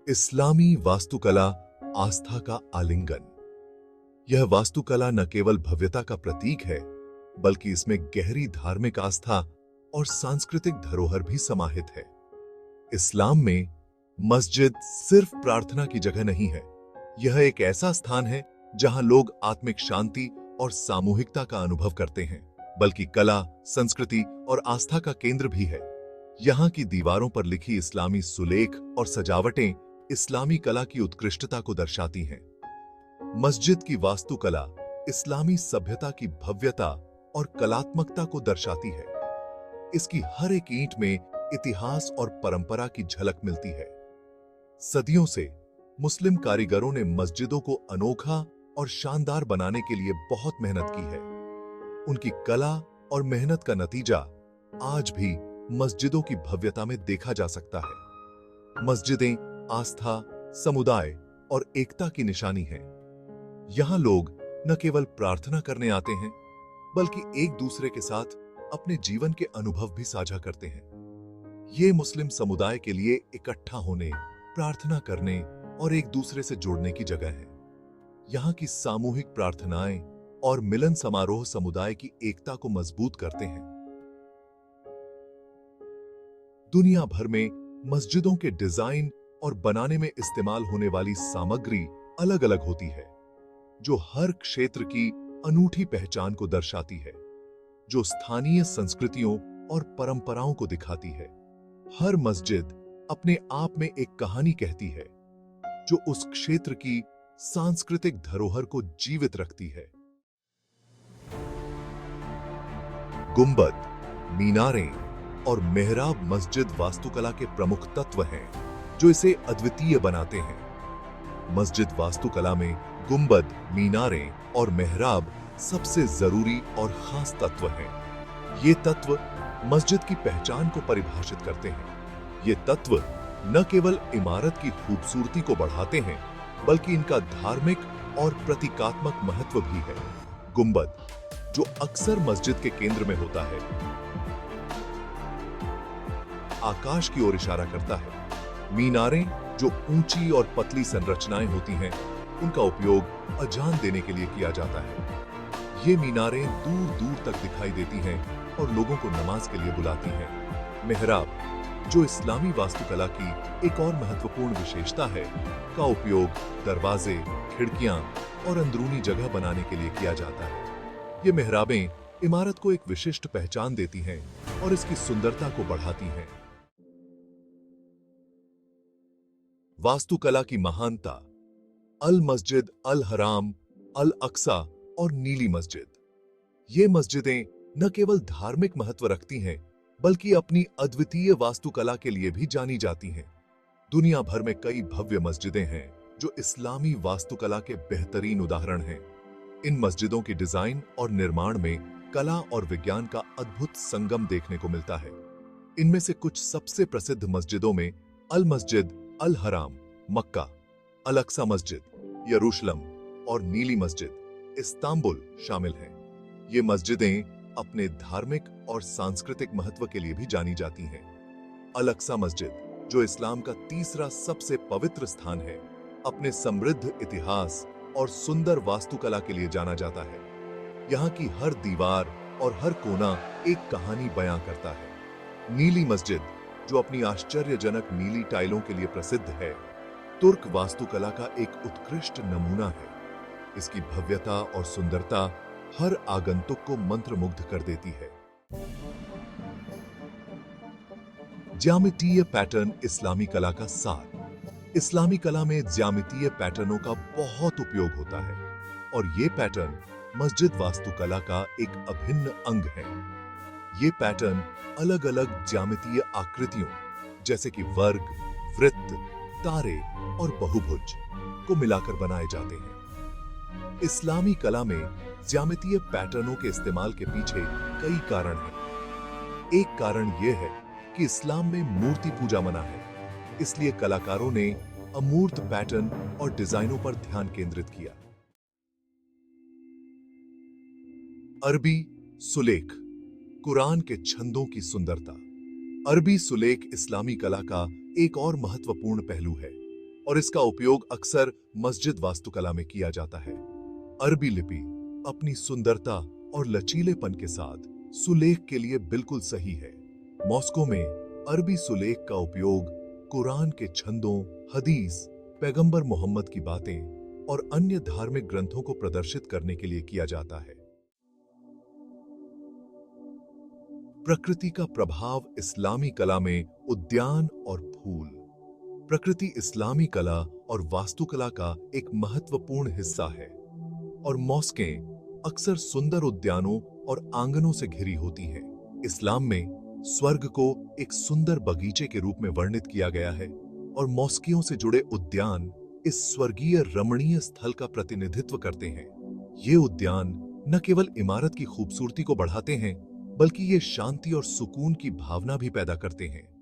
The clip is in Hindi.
इस्लामी वास्तुकला आस्था का आलिंगन। यह वास्तुकला न केवल भव्यता का प्रतीक है, बल्कि इसमें गहरी धार्मिक आस्था और सांस्कृतिक धरोहर भी समाहित है। इस्लाम में मस्जिद सिर्फ प्रार्थना की जगह नहीं है, यह एक ऐसा स्थान है जहां लोग आत्मिक शांति और सामूहिकता का अनुभव करते हैं, बल्कि कला, संस्कृति और आस्था का केंद्र भी है। यहाँ की दीवारों पर लिखी इस्लामी सुलेख और सजावटें इस्लामी कला की उत्कृष्टता को दर्शाती हैं। मस्जिद की वास्तुकला इस्लामी सभ्यता की भव्यता और कलात्मकता को दर्शाती है। इसकी हर एक ईंट में इतिहास और परंपरा की झलक मिलती है। सदियों से मुस्लिम कारीगरों ने मस्जिदों को अनोखा और शानदार बनाने के लिए बहुत मेहनत की है। उनकी कला और मेहनत का नतीजा आज भी मस्जिदों की भव्यता में देखा जा सकता है। मस्जिदें आस्था, समुदाय और एकता की निशानी हैं। यहां लोग न केवल प्रार्थना करने आते हैं, बल्कि एक दूसरे के साथ अपने जीवन के अनुभव भी साझा करते हैं। ये मुस्लिम समुदाय के लिए इकट्ठा होने, प्रार्थना करने और एक दूसरे से जुड़ने की जगह है। यहाँ की सामूहिक प्रार्थनाएं और मिलन समारोह समुदाय की एकता को मजबूत करते हैं। दुनिया भर में मस्जिदों के डिजाइन और बनाने में इस्तेमाल होने वाली सामग्री अलग अलग होती है, जो हर क्षेत्र की अनूठी पहचान को दर्शाती है, जो स्थानीय संस्कृतियों और परंपराओं को दिखाती है। हर मस्जिद अपने आप में एक कहानी कहती है, जो उस क्षेत्र की सांस्कृतिक धरोहर को जीवित रखती है। गुंबद, मीनारें और मेहराब मस्जिद वास्तुकला के प्रमुख तत्व हैं, जो इसे अद्वितीय बनाते हैं। मस्जिद वास्तुकला में गुंबद, मीनारें और मेहराब सबसे जरूरी और खास तत्व हैं। ये तत्व मस्जिद की पहचान को परिभाषित करते हैं। ये तत्व न केवल इमारत की खूबसूरती को बढ़ाते हैं, बल्कि इनका धार्मिक और प्रतीकात्मक महत्व भी है। गुंबद, जो अक्सर मस्जिद के केंद्र में होता है, आकाश की ओर इशारा करता है। मीनारें, जो ऊंची और पतली संरचनाएं होती हैं, उनका उपयोग अजान देने के लिए किया जाता है। ये मीनारें दूर दूर तक दिखाई देती हैं और लोगों को नमाज के लिए बुलाती हैं। मेहराब, जो इस्लामी वास्तुकला की एक और महत्वपूर्ण विशेषता है, का उपयोग दरवाजे, खिड़कियां और अंदरूनी जगह बनाने के लिए किया जाता है। ये मेहराबें इमारत को एक विशिष्ट पहचान देती हैं और इसकी सुंदरता को बढ़ाती हैं। वास्तुकला की महानता। अल मस्जिद, अल हराम, अल अक्सा और नीली मस्जिद। ये मस्जिदें न केवल धार्मिक महत्व रखती हैं, बल्कि अपनी अद्वितीय वास्तुकला के लिए भी जानी जाती हैं। दुनिया भर में कई भव्य मस्जिदें हैं जो इस्लामी वास्तुकला के बेहतरीन उदाहरण हैं। इन मस्जिदों की डिजाइन और निर्माण में कला और विज्ञान का अद्भुत संगम देखने को मिलता है। इनमें से कुछ सबसे प्रसिद्ध मस्जिदों में अल मस्जिद, अल हराम, मक्का, अल अक्सा मस्जिद, यरूशलेम और नीली मस्जिद, इस्तांबुल शामिल हैं। ये मस्जिदें अपने धार्मिक और सांस्कृतिक महत्व के लिए भी जानी जाती हैं। अल अक्सा मस्जिद, जो इस्लाम का तीसरा सबसे पवित्र स्थान है, अपने समृद्ध इतिहास और सुंदर वास्तुकला के लिए जाना जाता है। यहाँ की हर दीवार और हर कोना एक कहानी बयां करता है। नीली मस्जिद, जो अपनी आश्चर्यजनक नीली टाइलों के लिए प्रसिद्ध है, तुर्क वास्तुकला का एक उत्कृष्ट नमूना है। इसकी भव्यता और सुंदरता हर आगंतुक को मंत्रमुग्ध कर देती है। ज्यामितीय पैटर्न इस्लामी कला का सार। इस्लामी कला में ज्यामितीय पैटर्नों का बहुत उपयोग होता है और ये पैटर्न मस्जिद वास्तुकला का एक अभिन्न अंग है। ये पैटर्न अलग अलग ज्यामितीय आकृतियों, जैसे कि वर्ग, वृत्त, तारे और बहुभुज को मिलाकर बनाए जाते हैं। इस्लामी कला में ज्यामितीय पैटर्नों के इस्तेमाल के पीछे कई कारण हैं। एक कारण यह है कि इस्लाम में मूर्ति पूजा मना है, इसलिए कलाकारों ने अमूर्त पैटर्न और डिजाइनों पर ध्यान केंद्रित किया। अरबी सुलेख, कुरान के छंदों की सुंदरता। अरबी सुलेख इस्लामी कला का एक और महत्वपूर्ण पहलू है और इसका उपयोग अक्सर मस्जिद वास्तुकला में किया जाता है। अरबी लिपि अपनी सुंदरता और लचीलेपन के साथ सुलेख के लिए बिल्कुल सही है। मॉस्को में अरबी सुलेख का उपयोग कुरान के छंदों, हदीस, पैगंबर मोहम्मद की बातें और अन्य धार्मिक ग्रंथों को प्रदर्शित करने के लिए किया जाता है। प्रकृति का प्रभाव इस्लामी कला में उद्यान और फूल। प्रकृति इस्लामी कला और वास्तुकला का एक महत्वपूर्ण हिस्सा है और मॉस्कें अक्सर सुंदर उद्यानों और आंगनों से घिरी होती हैं। इस्लाम में स्वर्ग को एक सुंदर बगीचे के रूप में वर्णित किया गया है और मॉस्कियों से जुड़े उद्यान इस स्वर्गीय रमणीय स्थल का प्रतिनिधित्व करते हैं। ये उद्यान न केवल इमारत की खूबसूरती को बढ़ाते हैं, बल्कि ये शांति और सुकून की भावना भी पैदा करते हैं।